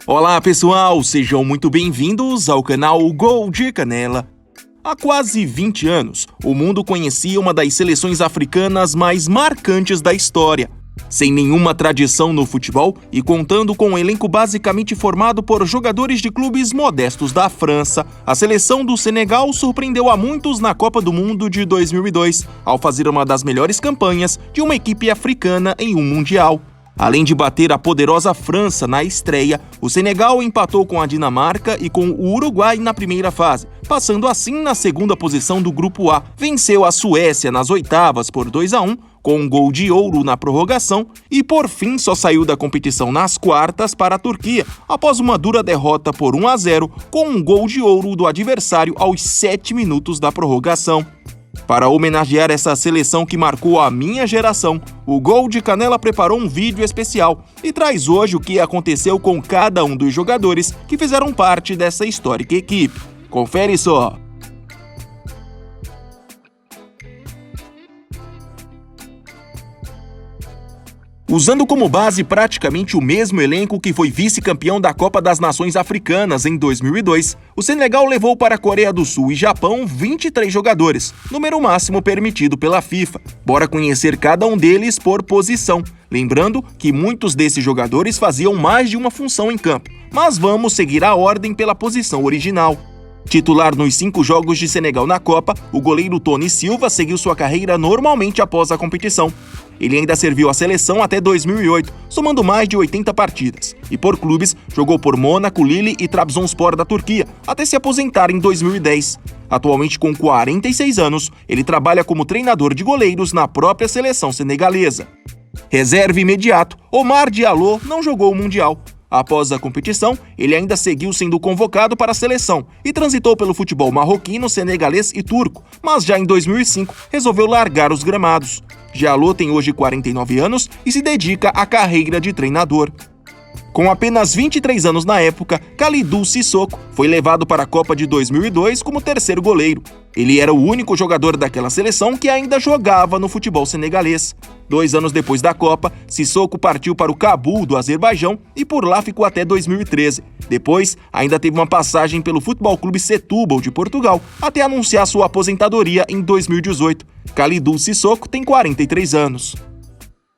Olá pessoal, sejam muito bem-vindos ao canal Gol de Canela. Há quase 20 anos, o mundo conhecia uma das seleções africanas mais marcantes da história. Sem nenhuma tradição no futebol e contando com um elenco basicamente formado por jogadores de clubes modestos da França, a seleção do Senegal surpreendeu a muitos na Copa do Mundo de 2002, ao fazer uma das melhores campanhas de uma equipe africana em um Mundial. Além de bater a poderosa França na estreia, o Senegal empatou com a Dinamarca e com o Uruguai na primeira fase, passando assim na segunda posição do Grupo A. Venceu a Suécia nas oitavas por 2-1, com um gol de ouro na prorrogação, e por fim só saiu da competição nas quartas para a Turquia, após uma dura derrota por 1-0, com um gol de ouro do adversário aos 7 minutos da prorrogação. Para homenagear essa seleção que marcou a minha geração, o Gol de Canela preparou um vídeo especial e traz hoje o que aconteceu com cada um dos jogadores que fizeram parte dessa histórica equipe. Confere só! Usando como base praticamente o mesmo elenco que foi vice-campeão da Copa das Nações Africanas em 2002, o Senegal levou para a Coreia do Sul e Japão 23 jogadores, número máximo permitido pela FIFA. Bora conhecer cada um deles por posição, lembrando que muitos desses jogadores faziam mais de uma função em campo, mas vamos seguir a ordem pela posição original. Titular nos 5 jogos de Senegal na Copa, o goleiro Tony Silva seguiu sua carreira normalmente após a competição. Ele ainda serviu a seleção até 2008, somando mais de 80 partidas. E por clubes, jogou por Mônaco, Lille e Trabzonspor da Turquia, até se aposentar em 2010. Atualmente com 46 anos, ele trabalha como treinador de goleiros na própria seleção senegalesa. Reserva imediato, Omar Diallo não jogou o Mundial. Após a competição, ele ainda seguiu sendo convocado para a seleção e transitou pelo futebol marroquino, senegalês e turco, mas já em 2005 resolveu largar os gramados. Diallo tem hoje 49 anos e se dedica à carreira de treinador. Com apenas 23 anos na época, Kalidou Cissokho foi levado para a Copa de 2002 como terceiro goleiro. Ele era o único jogador daquela seleção que ainda jogava no futebol senegalês. 2 anos depois da Copa, Cissokho partiu para o Cabul do Azerbaijão e por lá ficou até 2013. Depois, ainda teve uma passagem pelo Futebol Clube Setúbal de Portugal, até anunciar sua aposentadoria em 2018. Kalidou Cissokho tem 43 anos.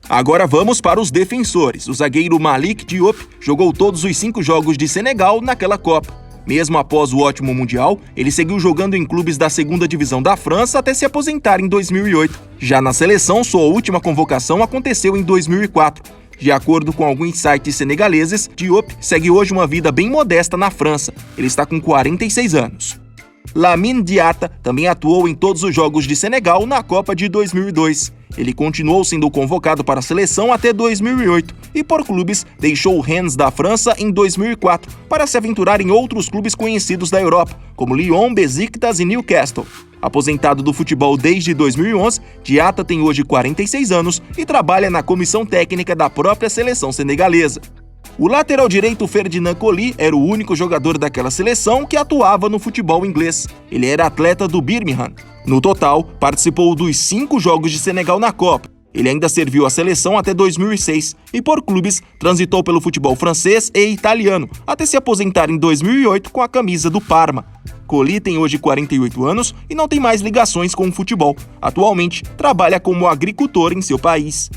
Agora vamos para os defensores. O zagueiro Malick Diop jogou todos os 5 jogos de Senegal naquela Copa. Mesmo após o ótimo Mundial, ele seguiu jogando em clubes da segunda divisão da França até se aposentar em 2008. Já na seleção, sua última convocação aconteceu em 2004. De acordo com alguns sites senegaleses, Diop segue hoje uma vida bem modesta na França. Ele está com 46 anos. Lamine Diatta também atuou em todos os jogos de Senegal na Copa de 2002. Ele continuou sendo convocado para a seleção até 2008 e, por clubes, deixou o Rennes da França em 2004 para se aventurar em outros clubes conhecidos da Europa, como Lyon, Besiktas e Newcastle. Aposentado do futebol desde 2011, Diatta tem hoje 46 anos e trabalha na comissão técnica da própria seleção senegalesa. O lateral direito Ferdinand Coly era o único jogador daquela seleção que atuava no futebol inglês. Ele era atleta do Birmingham. No total, participou dos 5 jogos de Senegal na Copa. Ele ainda serviu a seleção até 2006 e, por clubes, transitou pelo futebol francês e italiano, até se aposentar em 2008 com a camisa do Parma. Coly tem hoje 48 anos e não tem mais ligações com o futebol. Atualmente, trabalha como agricultor em seu país.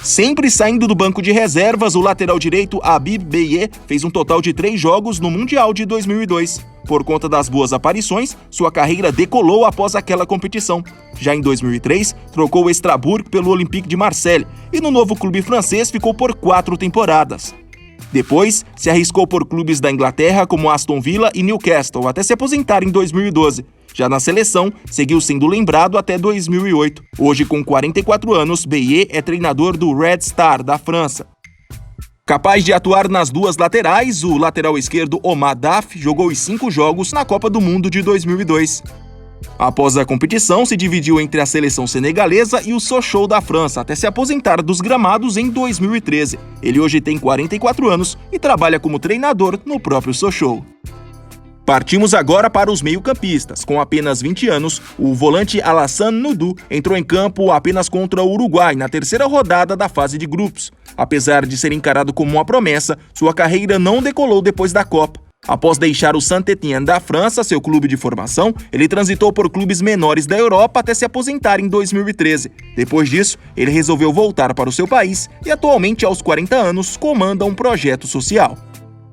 Sempre saindo do banco de reservas, o lateral direito Habib Beye fez um total de 3 jogos no Mundial de 2002. Por conta das boas aparições, sua carreira decolou após aquela competição. Já em 2003, trocou o Strasbourg pelo Olympique de Marseille e no novo clube francês ficou por 4 temporadas. Depois, se arriscou por clubes da Inglaterra como Aston Villa e Newcastle até se aposentar em 2012. Já na seleção, seguiu sendo lembrado até 2008. Hoje, com 44 anos, Beye é treinador do Red Star da França. Capaz de atuar nas 2 laterais, o lateral esquerdo Omar Daf jogou os 5 jogos na Copa do Mundo de 2002. Após a competição, se dividiu entre a seleção senegalesa e o Sochaux da França, até se aposentar dos gramados em 2013. Ele hoje tem 44 anos e trabalha como treinador no próprio Sochaux. Partimos agora para os meio-campistas. Com apenas 20 anos, o volante Alassane Ndour entrou em campo apenas contra o Uruguai na terceira rodada da fase de grupos. Apesar de ser encarado como uma promessa, sua carreira não decolou depois da Copa. Após deixar o Saint-Étienne da França, seu clube de formação, ele transitou por clubes menores da Europa até se aposentar em 2013. Depois disso, ele resolveu voltar para o seu país e atualmente, aos 40 anos, comanda um projeto social.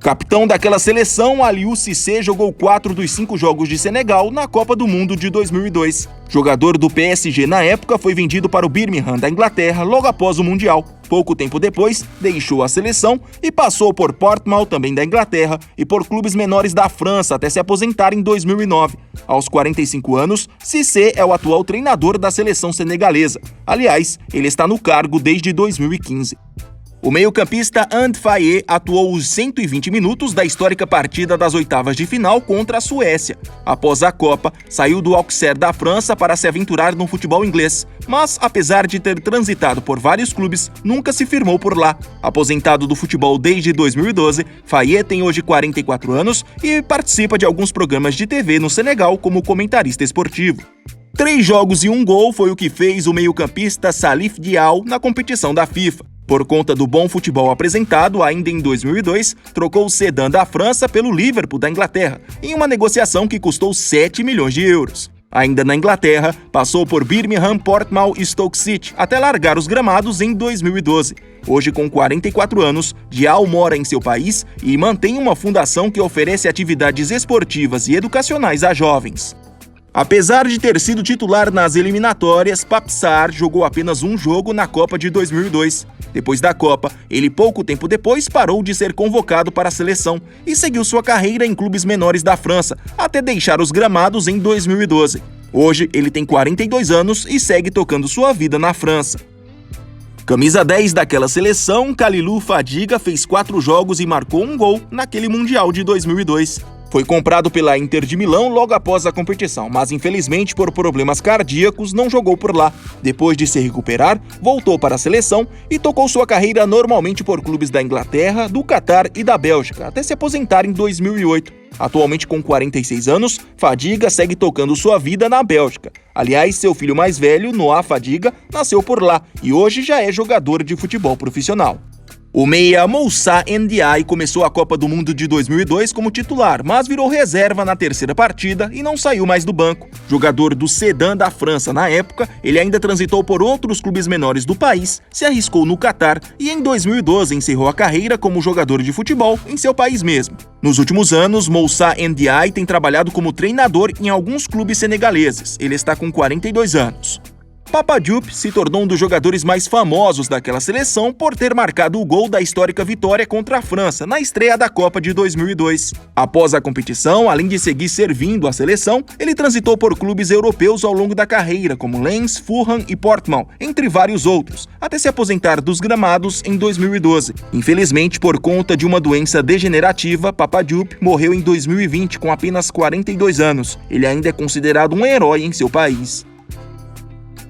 Capitão daquela seleção, Aliou Cissé jogou 4 dos 5 jogos de Senegal na Copa do Mundo de 2002. Jogador do PSG na época, foi vendido para o Birmingham da Inglaterra logo após o Mundial. Pouco tempo depois, deixou a seleção e passou por Portsmouth, também da Inglaterra, e por clubes menores da França até se aposentar em 2009. Aos 45 anos, Cissé é o atual treinador da seleção senegalesa. Aliás, ele está no cargo desde 2015. O meio-campista And Faye atuou os 120 minutos da histórica partida das oitavas de final contra a Suécia. Após a Copa, saiu do Auxerre da França para se aventurar no futebol inglês, mas, apesar de ter transitado por vários clubes, nunca se firmou por lá. Aposentado do futebol desde 2012, Faye tem hoje 44 anos e participa de alguns programas de TV no Senegal como comentarista esportivo. 3 jogos e 1 gol foi o que fez o meio-campista Salif Diao na competição da FIFA. Por conta do bom futebol apresentado, ainda em 2002, trocou o Sedan da França pelo Liverpool da Inglaterra, em uma negociação que custou 7 milhões de euros. Ainda na Inglaterra, passou por Birmingham, Portsmouth e Stoke City, até largar os gramados em 2012. Hoje, com 44 anos, Diao mora em seu país e mantém uma fundação que oferece atividades esportivas e educacionais a jovens. Apesar de ter sido titular nas eliminatórias, Pape Sarr jogou apenas um jogo na Copa de 2002. Depois da Copa, ele pouco tempo depois parou de ser convocado para a seleção e seguiu sua carreira em clubes menores da França, até deixar os gramados em 2012. Hoje, ele tem 42 anos e segue tocando sua vida na França. Camisa 10 daquela seleção, Kalilou Fadiga fez 4 jogos e marcou 1 gol naquele Mundial de 2002. Foi comprado pela Inter de Milão logo após a competição, mas infelizmente por problemas cardíacos não jogou por lá. Depois de se recuperar, voltou para a seleção e tocou sua carreira normalmente por clubes da Inglaterra, do Catar e da Bélgica, até se aposentar em 2008. Atualmente com 46 anos, Fadiga segue tocando sua vida na Bélgica. Aliás, seu filho mais velho, Noah Fadiga, nasceu por lá e hoje já é jogador de futebol profissional. O meia Moussa Ndiaye começou a Copa do Mundo de 2002 como titular, mas virou reserva na terceira partida e não saiu mais do banco. Jogador do Sedan da França na época, ele ainda transitou por outros clubes menores do país, se arriscou no Catar e em 2012 encerrou a carreira como jogador de futebol em seu país mesmo. Nos últimos anos, Moussa Ndiaye tem trabalhado como treinador em alguns clubes senegaleses. Ele está com 42 anos. Papa Diop se tornou um dos jogadores mais famosos daquela seleção por ter marcado o gol da histórica vitória contra a França na estreia da Copa de 2002. Após a competição, além de seguir servindo a seleção, ele transitou por clubes europeus ao longo da carreira, como Lens, Fulham e Portsmouth, entre vários outros, até se aposentar dos gramados em 2012. Infelizmente, por conta de uma doença degenerativa, Papa Diop morreu em 2020 com apenas 42 anos. Ele ainda é considerado um herói em seu país.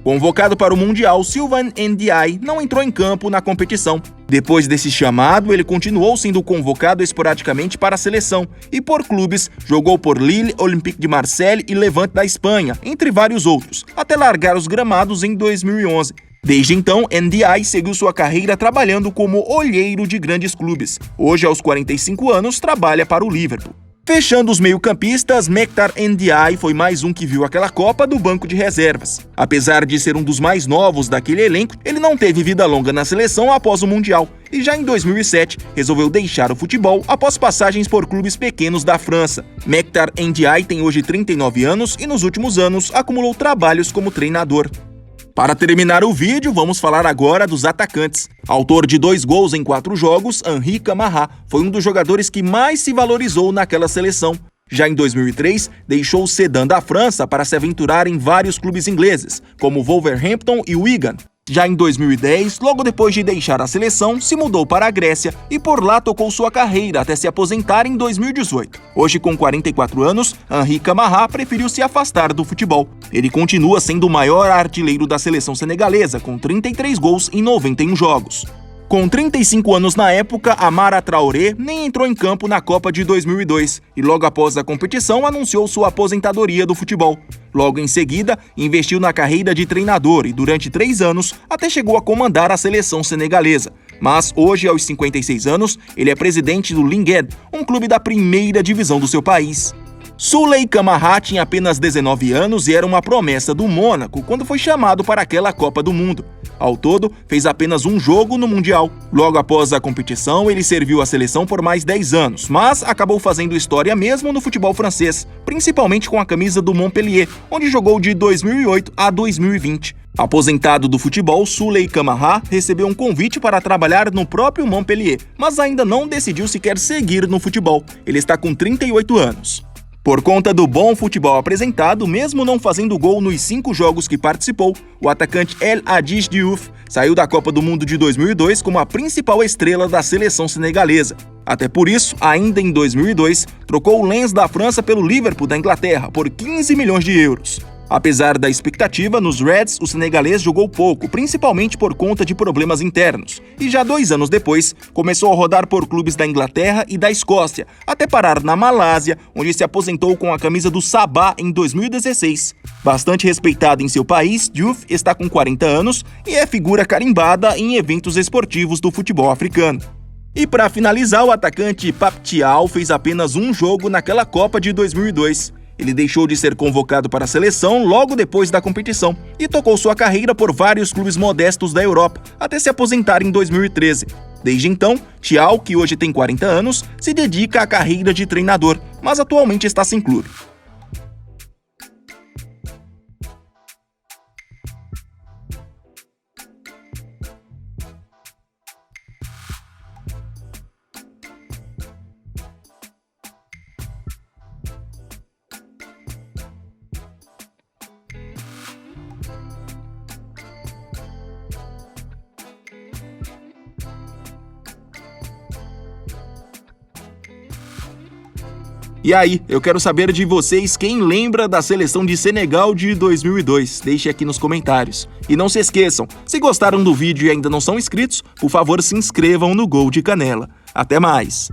Convocado para o Mundial, Sylvain Ndiaye não entrou em campo na competição. Depois desse chamado, ele continuou sendo convocado esporadicamente para a seleção e por clubes jogou por Lille, Olympique de Marseille e Levante da Espanha, entre vários outros, até largar os gramados em 2011. Desde então, Ndiaye seguiu sua carreira trabalhando como olheiro de grandes clubes. Hoje, aos 45 anos, trabalha para o Liverpool. Fechando os meio-campistas, Mektar Ndiaye foi mais um que viu aquela Copa do banco de reservas. Apesar de ser um dos mais novos daquele elenco, ele não teve vida longa na seleção após o Mundial e já em 2007 resolveu deixar o futebol após passagens por clubes pequenos da França. Mektar Ndiaye tem hoje 39 anos e nos últimos anos acumulou trabalhos como treinador. Para terminar o vídeo, vamos falar agora dos atacantes. Autor de 2 gols em 4 jogos, Henri Camara foi um dos jogadores que mais se valorizou naquela seleção. Já em 2003, deixou o Sedan da França para se aventurar em vários clubes ingleses, como Wolverhampton e Wigan. Já em 2010, logo depois de deixar a seleção, se mudou para a Grécia e por lá tocou sua carreira até se aposentar em 2018. Hoje, com 44 anos, Henri Camara preferiu se afastar do futebol. Ele continua sendo o maior artilheiro da seleção senegalesa, com 33 gols em 91 jogos. Com 35 anos na época, Amara Traoré nem entrou em campo na Copa de 2002 e logo após a competição anunciou sua aposentadoria do futebol. Logo em seguida, investiu na carreira de treinador e durante 3 anos até chegou a comandar a seleção senegalesa. Mas hoje, aos 56 anos, ele é presidente do Lingued, um clube da primeira divisão do seu país. Souley Camara tinha apenas 19 anos e era uma promessa do Mônaco quando foi chamado para aquela Copa do Mundo. Ao todo, fez apenas um jogo no Mundial. Logo após a competição, ele serviu a seleção por mais 10 anos, mas acabou fazendo história mesmo no futebol francês, principalmente com a camisa do Montpellier, onde jogou de 2008 a 2020. Aposentado do futebol, Souley Camara recebeu um convite para trabalhar no próprio Montpellier, mas ainda não decidiu se quer seguir no futebol. Ele está com 38 anos. Por conta do bom futebol apresentado, mesmo não fazendo gol nos 5 jogos que participou, o atacante El Hadji Diouf saiu da Copa do Mundo de 2002 como a principal estrela da seleção senegalesa. Até por isso, ainda em 2002, trocou o Lens da França pelo Liverpool da Inglaterra por 15 milhões de euros. Apesar da expectativa, nos Reds o senegalês jogou pouco, principalmente por conta de problemas internos, e já 2 anos depois começou a rodar por clubes da Inglaterra e da Escócia, até parar na Malásia, onde se aposentou com a camisa do Sabah em 2016. Bastante respeitado em seu país, Diouf está com 40 anos e é figura carimbada em eventos esportivos do futebol africano. E para finalizar, o atacante Pape Thiaw fez apenas um jogo naquela Copa de 2002. Ele deixou de ser convocado para a seleção logo depois da competição e tocou sua carreira por vários clubes modestos da Europa, até se aposentar em 2013. Desde então, Thiaw, que hoje tem 40 anos, se dedica à carreira de treinador, mas atualmente está sem clube. E aí, eu quero saber de vocês quem lembra da seleção de Senegal de 2002. Deixe aqui nos comentários. E não se esqueçam, se gostaram do vídeo e ainda não são inscritos, por favor se inscrevam no Gol de Canela. Até mais!